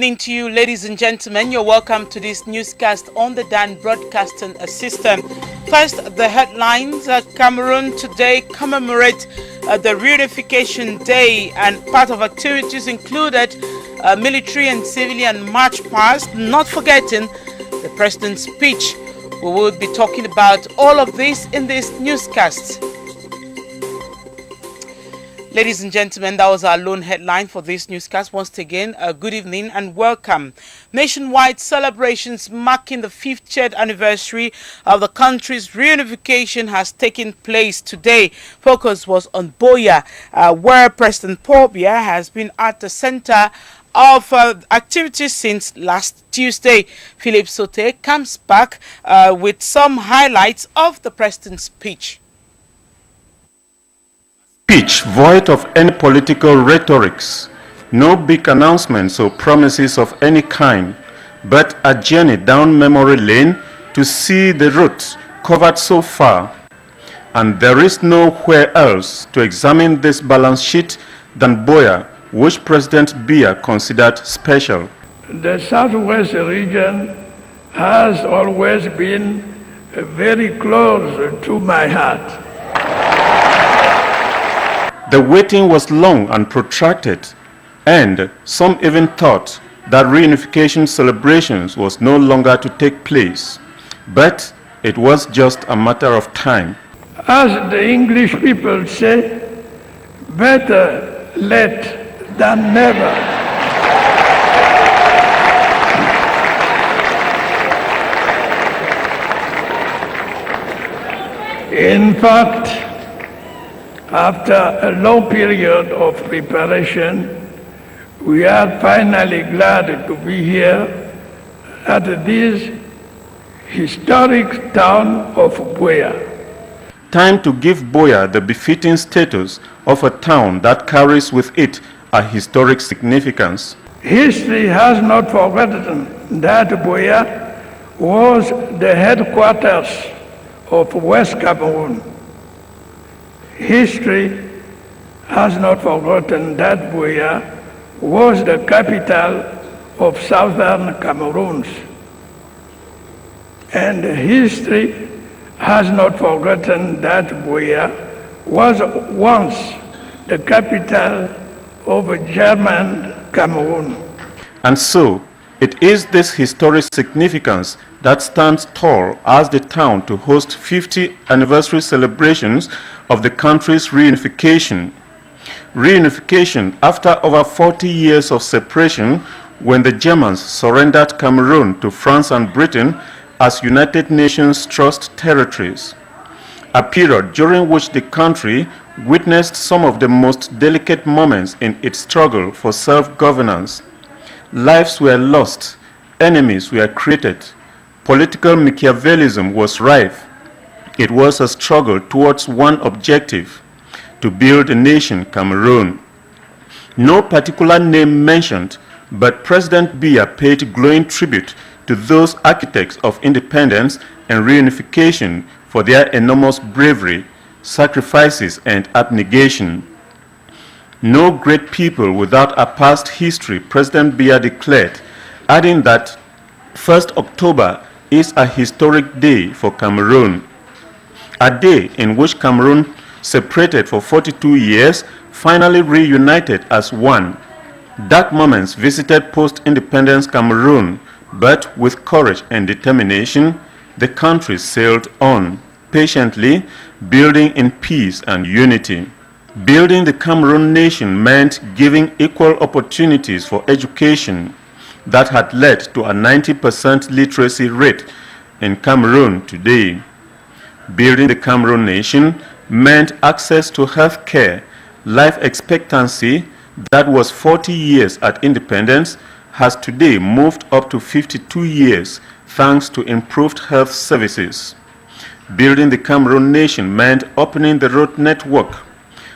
evening to you, ladies and gentlemen. You're welcome to this newscast on the Dan Broadcasting System. First, the headlines. Cameroon today commemorate the Reunification Day, and part of activities included military and civilian march past, not forgetting the president's speech. We will be talking about all of this in this newscast. Ladies and gentlemen, that was our lone headline for this newscast. Once again, good evening and welcome. Nationwide celebrations marking the 50th anniversary of the country's reunification has taken place today. Focus was on Boya, where President Paul Biya has been at the center of activities since last Tuesday. Philip Sote comes back with some highlights of the president's speech. Speech void of any political rhetorics, no big announcements or promises of any kind, but a journey down memory lane to see the route covered so far. And there is nowhere else to examine this balance sheet than Boya, which President Biya considered special. The Southwest region has always been very close to my heart. The waiting was long and protracted, and some even thought that reunification celebrations was no longer to take place. But it was just a matter of time. As the English people say, better late than never. In fact, after a long period of preparation, we are finally glad to be here at this historic town of Boya. Time to give Boya the befitting status of a town that carries with it a historic significance. History has not forgotten that Boya was the headquarters of West Cameroon. History has not forgotten that Boya was the capital of southern Cameroon. And history has not forgotten that Boya was once the capital of German Cameroon. And so, it is this historic significance that stands tall as the town to host 50 anniversary celebrations of the country's reunification. Reunification after over 40 years of separation, when the Germans surrendered Cameroon to France and Britain as United Nations Trust territories. A period during which the country witnessed some of the most delicate moments in its struggle for self-governance. Lives were lost, enemies were created, political Machiavellism was rife. It was a struggle towards one objective, to build a nation, Cameroon. No particular name mentioned, but President Biya paid glowing tribute to those architects of independence and reunification for their enormous bravery, sacrifices, and abnegation. No great people without a past history, President Biya declared, adding that 1st October is a historic day for Cameroon. A day in which Cameroon, separated for 42 years, finally reunited as one. Dark moments visited post-independence Cameroon, but with courage and determination, the country sailed on, patiently building in peace and unity. Building the Cameroon nation meant giving equal opportunities for education that had led to a 90% literacy rate in Cameroon today. Building the Cameroon nation meant access to health care. Life expectancy that was 40 years at independence has today moved up to 52 years thanks to improved health services. Building the Cameroon nation meant opening the road network.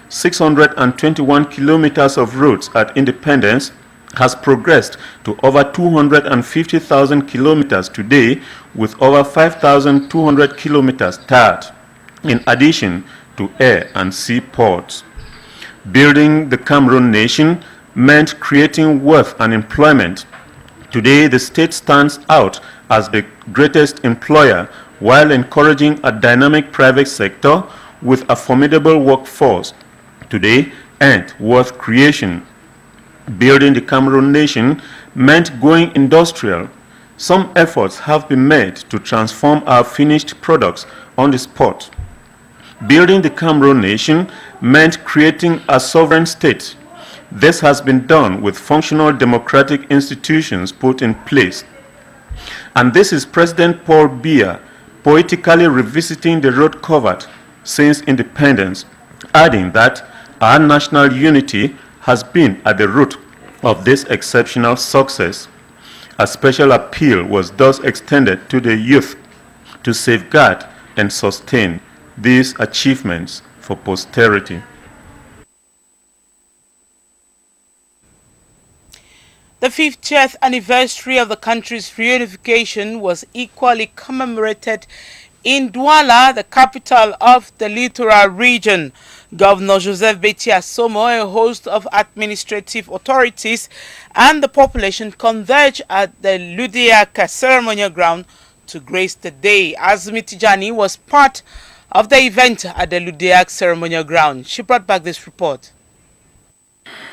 621 kilometers of roads at independence has progressed to over 250,000 kilometers today, with over 5,200 kilometers tarred, in addition to air and sea ports. Building the Cameroon nation meant creating wealth and employment. Today, the state stands out as the greatest employer while encouraging a dynamic private sector with a formidable workforce today and wealth creation. Building the Cameroon nation meant going industrial. Some efforts have been made to transform our finished products on the spot. Building the Cameroon nation meant creating a sovereign state. This has been done with functional democratic institutions put in place. And this is President Paul Biya poetically revisiting the road covered since independence, adding that our national unity has been at the root of this exceptional success. A special appeal was thus extended to the youth to safeguard and sustain these achievements for posterity. The 50th anniversary of the country's reunification was equally commemorated in Douala, the capital of the littoral region. Governor Joseph Beti Asomo, a host of administrative authorities, and the population converged at the Ludiak ceremonial ground to grace the day. Azmi Tijani was part of the event at the Ludiak ceremonial ground. She brought back this report.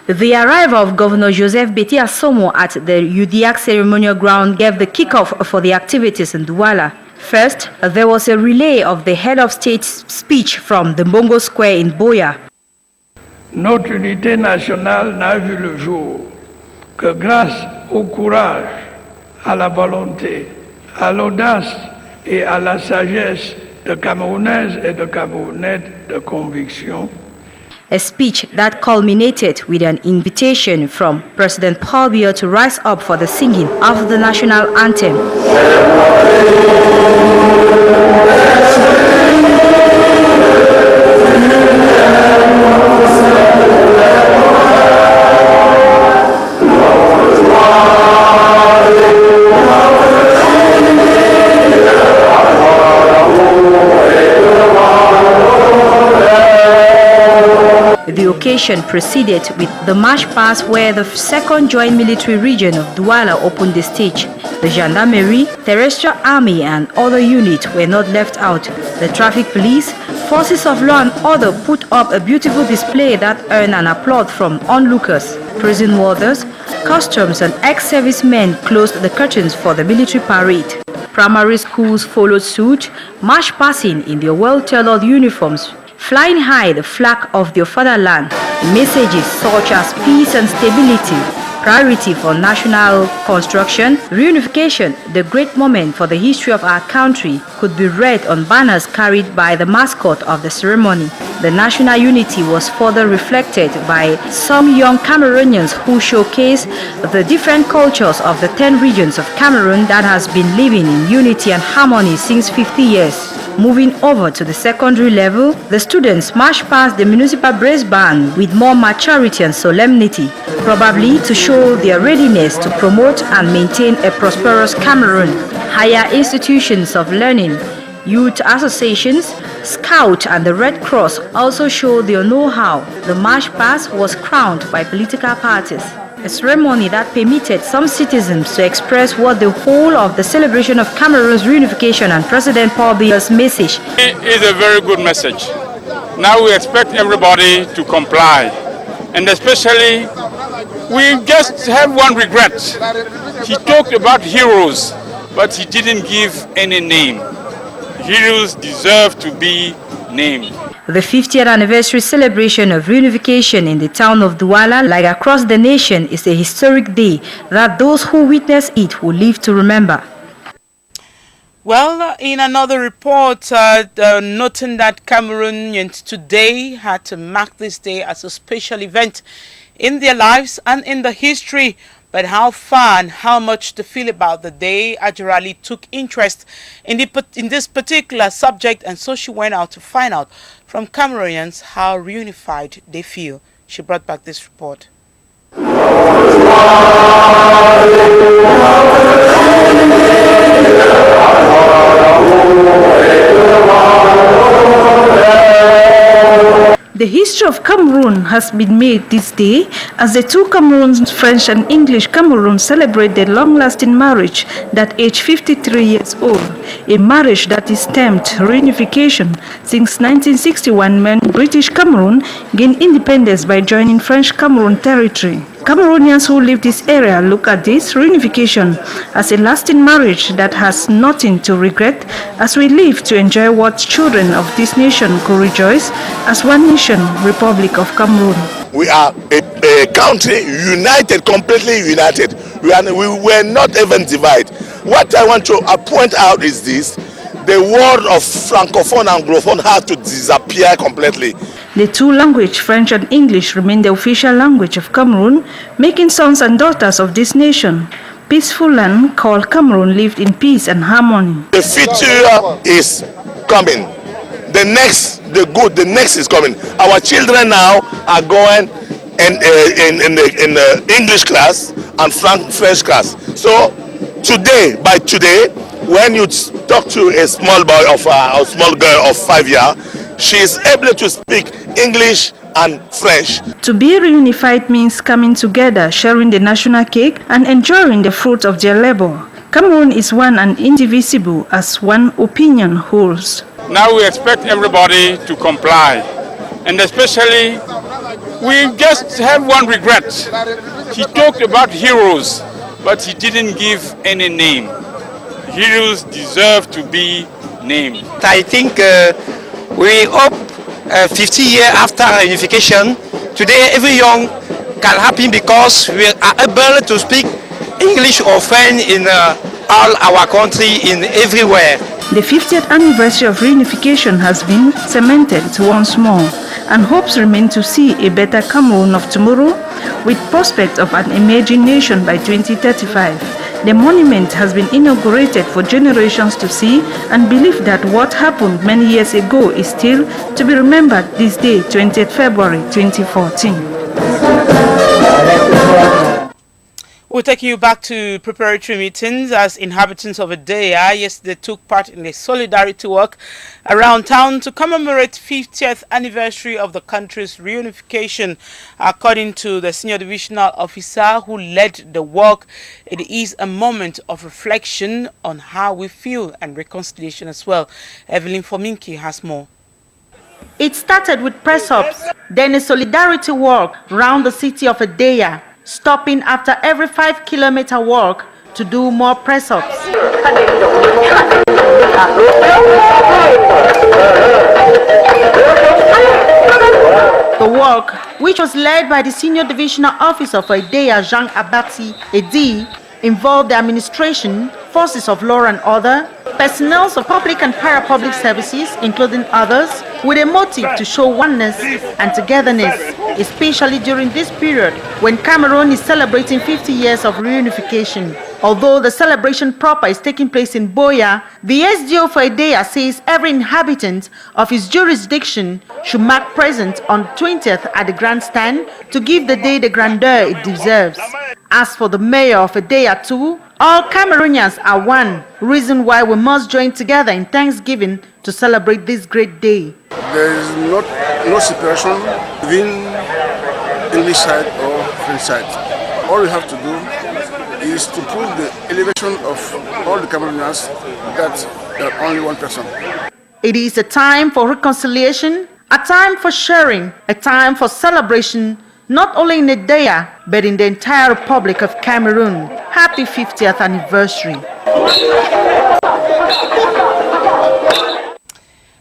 The arrival of Governor Joseph Beti Asomo at the Ludiak ceremonial ground gave the kickoff for the activities in Douala. First, there was a relay of the head of state's speech from the Mbongo Square in Boya. Notre unité nationale n'a vu le jour que grâce au courage, à la volonté, à l'audace et à la sagesse de Camerounaises et de Camerounais de conviction. A speech that culminated with an invitation from President Paul Biya to rise up for the singing of the national anthem. The occasion proceeded with the march past where the 2nd Joint Military Region of Douala opened the stage. The Gendarmerie, Terrestrial Army and other units were not left out. The traffic police, forces of law and order put up a beautiful display that earned an applause from onlookers. Prison warders, customs and ex-servicemen closed the curtains for the military parade. Primary schools followed suit, march passing in their well-tailored uniforms, flying high the flag of their fatherland. Messages such as peace and stability, priority for national construction, reunification, the great moment for the history of our country, could be read on banners carried by the mascot of the ceremony. The national unity was further reflected by some young Cameroonians who showcased the different cultures of the 10 regions of Cameroon that has been living in unity and harmony since 50 years. Moving over to the secondary level, the students marched past the municipal brass band with more maturity and solemnity, probably to show their readiness to promote and maintain a prosperous Cameroon. Higher institutions of learning, youth associations, Scout and the Red Cross also showed their know-how. The march past was crowned by political parties. A ceremony that permitted some citizens to express what the whole of the celebration of Cameroon's reunification and President Paul Biya's message. It is a very good message. Now we expect everybody to comply, and especially we just have one regret. He talked about heroes, but he didn't give any name. Heroes deserve to be named. The 50th anniversary celebration of reunification in the town of Douala, like across the nation, is a historic day that those who witness it will live to remember. Well, in another report, noting that Cameroonians today had to mark this day as a special event in their lives and in the history. But how far and how much to feel about the day, Ajarali took interest in this particular subject, and so she went out to find out from Cameroonians how reunified they feel. She brought back this report. The The history of Cameroon has been made this day as the two Cameroons, French and English Cameroon, celebrate their long-lasting marriage that aged 53 years old, a marriage that is termed reunification since 1961 when British Cameroon gained independence by joining French Cameroon territory. Cameroonians who live this area look at this reunification as a lasting marriage that has nothing to regret as we live to enjoy what children of this nation could rejoice as one nation, Republic of Cameroon. We are a country united, completely united. We were not even divided. What I want to point out is this: the word of francophone and anglophone had to disappear completely. The two languages, French and English, remain the official language of Cameroon, making sons and daughters of this nation. Peaceful land called Cameroon lived in peace and harmony. The future is coming. The next is coming. Our children now are going in the English class and French class. So today, when you talk to a small boy or a small girl of 5 years, she is able to speak English and French. To be reunified means coming together, sharing the national cake, and enjoying the fruit of their labor. Cameroon is one and indivisible as one opinion holds. Now we expect everybody to comply, and especially we just have one regret. He talked about heroes, but he didn't give any name. Heroes deserve to be named. I think we hope 50 years after unification, today every young can happen because we are able to speak English or French in all our country, in everywhere. The 50th anniversary of reunification has been cemented once more, and hopes remain to see a better Cameroon of tomorrow with prospect of an emerging nation by 2035. The monument has been inaugurated for generations to see and believe that what happened many years ago is still to be remembered this day, 20th February 2014. We'll take you back to preparatory meetings as inhabitants of Edea yesterday took part in a solidarity walk around town to commemorate 50th anniversary of the country's reunification. According to the senior divisional officer who led the walk, it is a moment of reflection on how we feel and reconciliation as well. Evelyn Fominki has more. It started with press-ups, then a solidarity walk around the city of Edea, stopping after every 5-kilometer walk to do more press-ups. The walk, which was led by the senior divisional officer for Edea, Jean Abati Edi, involved the administration, forces of law and order, personnel of public and para-public services, including others, with a motive to show oneness and togetherness, especially during this period when Cameroon is celebrating 50 years of reunification. Although the celebration proper is taking place in Boya, the SDO for Edea says every inhabitant of his jurisdiction should mark present on 20th at the grandstand to give the day the grandeur it deserves. As for the mayor of Edea too, all Cameroonians are one, reason why we must join together in Thanksgiving to celebrate this great day. There is no separation between English side or French side. All we have to do is to prove the elevation of all the Cameroonians that there are only one person. It is a time for reconciliation, a time for sharing, a time for celebration, not only in Edea, but in the entire Republic of Cameroon. Happy 50th anniversary.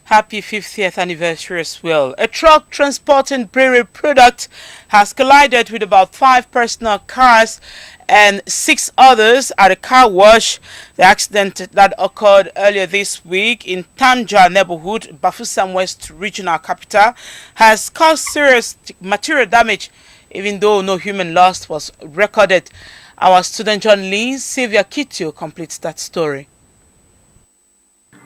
Happy 50th anniversary as well. A truck transporting brewery product has collided with about 5 personal cars and 6 others at a car wash. The accident that occurred earlier this week in Tamja neighborhood, Bafoussam West regional capital, has caused serious material damage, even though no human loss was recorded. Our student journalist Sylvia Kitio completes that story.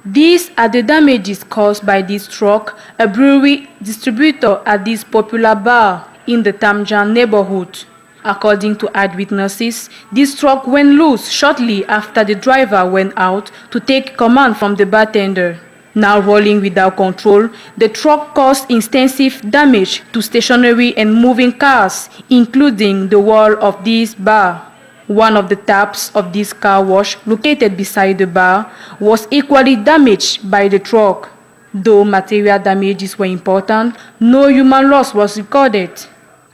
These are the damages caused by this truck, a brewery distributor at this popular bar in the Tamjan neighborhood. According to eyewitnesses, this truck went loose shortly after the driver went out to take command from the bartender. Now rolling without control, the truck caused extensive damage to stationary and moving cars, including the wall of this bar. One of the taps of this car wash located beside the bar was equally damaged by the truck. Though material damages were important, no human loss was recorded.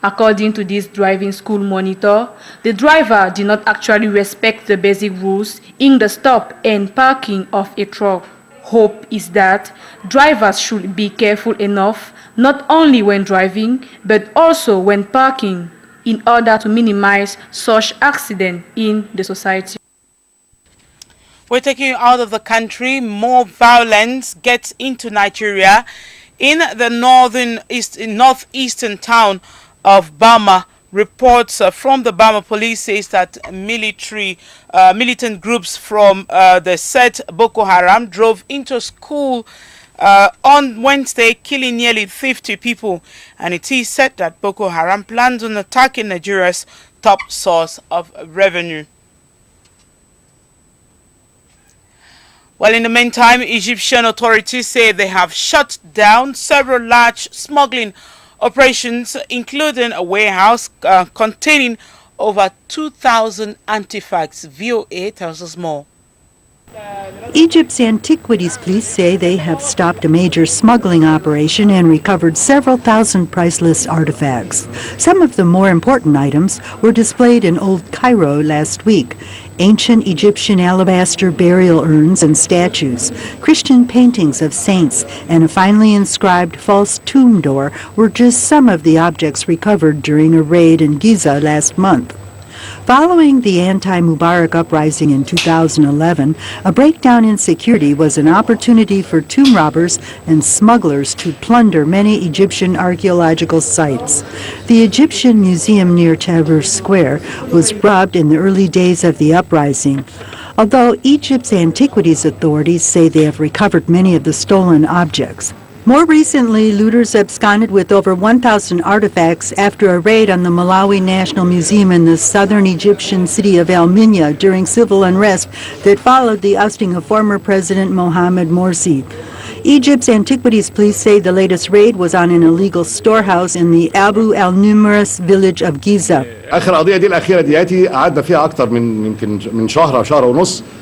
According to this driving school monitor, the driver did not actually respect the basic rules in the stop and parking of a truck. Hope is that drivers should be careful enough not only when driving but also when parking in order to minimize such accidents in the society. We're taking you out of the country. More violence gets into Nigeria. In the northeastern town of Bama, reports from the Bama police says that militant groups from the set Boko Haram drove into school on Wednesday, killing nearly 50 people. And it is said that Boko Haram plans on attacking Nigeria's top source of revenue. Well, in the meantime, Egyptian authorities say they have shut down several large smuggling operations, including a warehouse containing over 2,000 artifacts. VOA tells us more. Egypt's antiquities police say they have stopped a major smuggling operation and recovered several thousand priceless artifacts. Some of the more important items were displayed in Old Cairo last week. Ancient Egyptian alabaster burial urns and statues, Christian paintings of saints, and a finely inscribed false tomb door were just some of the objects recovered during a raid in Giza last month. Following the anti-Mubarak uprising in 2011, a breakdown in security was an opportunity for tomb robbers and smugglers to plunder many Egyptian archaeological sites. The Egyptian Museum near Tahrir Square was robbed in the early days of the uprising. Although Egypt's antiquities authorities say they have recovered many of the stolen objects. More recently, looters absconded with over 1,000 artifacts after a raid on the Malawi National Museum in the southern Egyptian city of El Minya during civil unrest that followed the ousting of former President Mohamed Morsi. Egypt's antiquities police say the latest raid was on an illegal storehouse in the Abu al-Numerous village of Giza.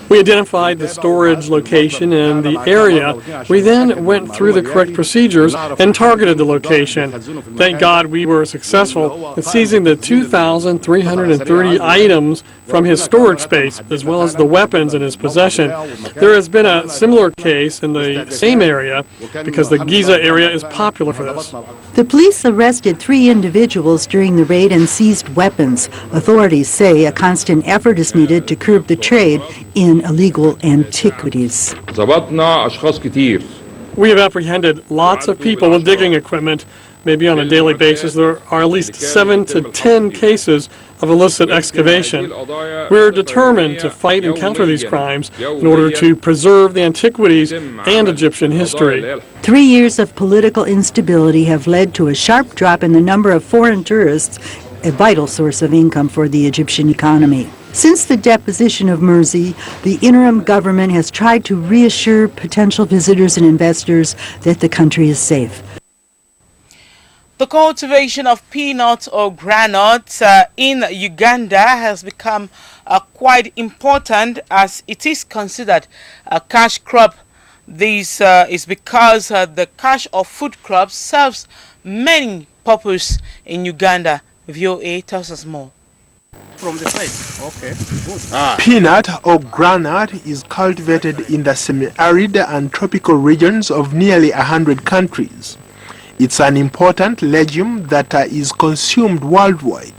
We identified the storage location and the area. We then went through the correct procedures and targeted the location. Thank God we were successful in seizing the 2,330 items from his storage space, as well as the weapons in his possession. There has been a similar case in the same area because the Giza area is popular for this. The police arrested 3 individuals during the raid and seized weapons. Authorities say a constant effort is needed to curb the trade in illegal antiquities. We have apprehended lots of people with digging equipment. Maybe on a daily basis there are at least 7 to 10 cases of illicit excavation. We're determined to fight and counter these crimes in order to preserve the antiquities and Egyptian history. 3 years of political instability have led to a sharp drop in the number of foreign tourists, a vital source of income for the Egyptian economy. Since the deposition of Morsi, the interim government has tried to reassure potential visitors and investors that the country is safe. The cultivation of peanuts or granules in Uganda has become quite important as it is considered a cash crop. This is because the cash or food crop serves many purposes in Uganda. VOA tells us more. From the side. Okay. Good. Peanut or granite is cultivated in the semi-arid and tropical regions of nearly 100 countries. It's an important legume that is consumed worldwide.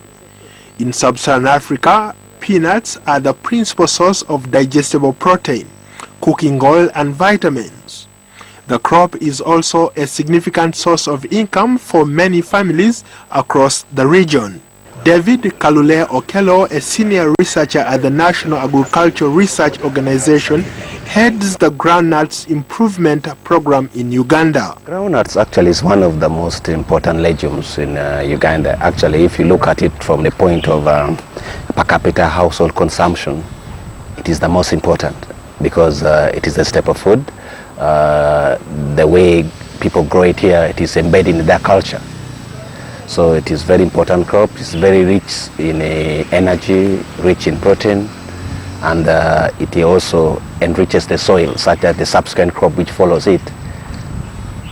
In sub-Saharan Africa, peanuts are the principal source of digestible protein, cooking oil and vitamins. The crop is also a significant source of income for many families across the region. David Kalule Okello, a senior researcher at the National Agricultural Research Organization, heads the groundnuts improvement program in Uganda. Groundnuts actually is one of the most important legumes in Uganda. Actually, if you look at it from the point of per capita household consumption, it is the most important because it is a staple food the way people grow it here, it is embedded in their culture. So it is very important crop. It's very rich in energy, rich in protein, and it also enriches the soil, such that the subsequent crop which follows it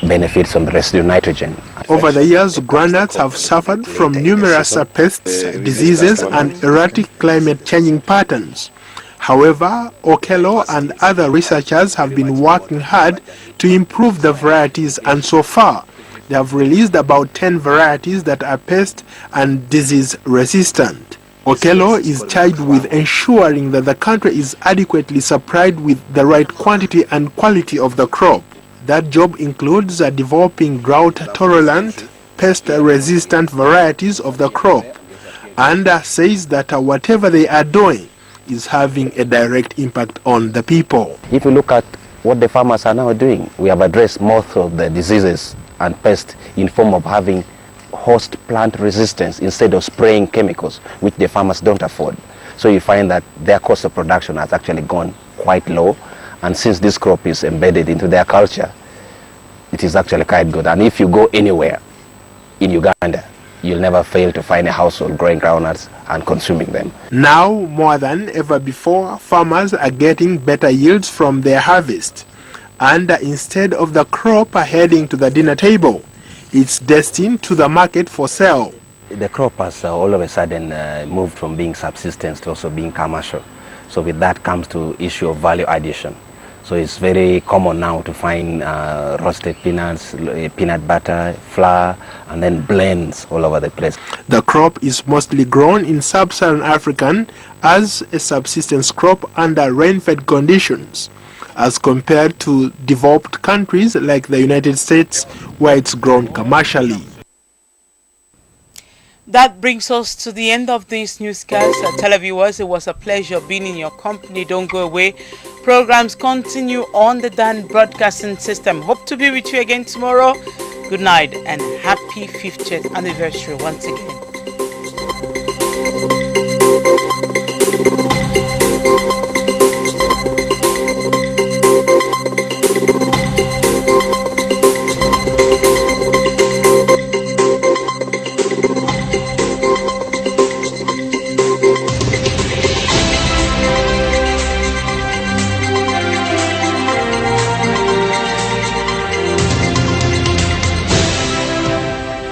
benefits from the residual nitrogen. Over the years, groundnuts have suffered from numerous pests, diseases, and erratic climate changing patterns. However, Okello and other researchers have been working hard to improve the varieties, and so far they have released about 10 varieties that are pest and disease resistant. Okello is charged with ensuring that the country is adequately supplied with the right quantity and quality of the crop. That job includes developing drought-tolerant, pest-resistant varieties of the crop, and says that whatever they are doing is having a direct impact on the people. If you look at what the farmers are now doing, we have addressed most of the diseases and pests in form of having host plant resistance instead of spraying chemicals, which the farmers don't afford. So you find that their cost of production has actually gone quite low, and since this crop is embedded into their culture, it is actually quite good. And if you go anywhere in Uganda, you'll never fail to find a household growing groundnuts and consuming them. Now, more than ever before, farmers are getting better yields from their harvest. And instead of the crop heading to the dinner table, it's destined to the market for sale. The crop has all of a sudden moved from being subsistence to also being commercial. So with that comes to issue of value addition. So it's very common now to find roasted peanuts, peanut butter, flour, and then blends all over the place. The crop is mostly grown in sub-Saharan Africa as a subsistence crop under rain-fed conditions, as compared to developed countries like the United States, where it's grown commercially. That brings us to the end of this newscast. Televiewers, it was a pleasure being in your company. Don't go away. Programs continue on the Dan Broadcasting System. Hope to be with you again tomorrow. Good night and happy 50th anniversary once again.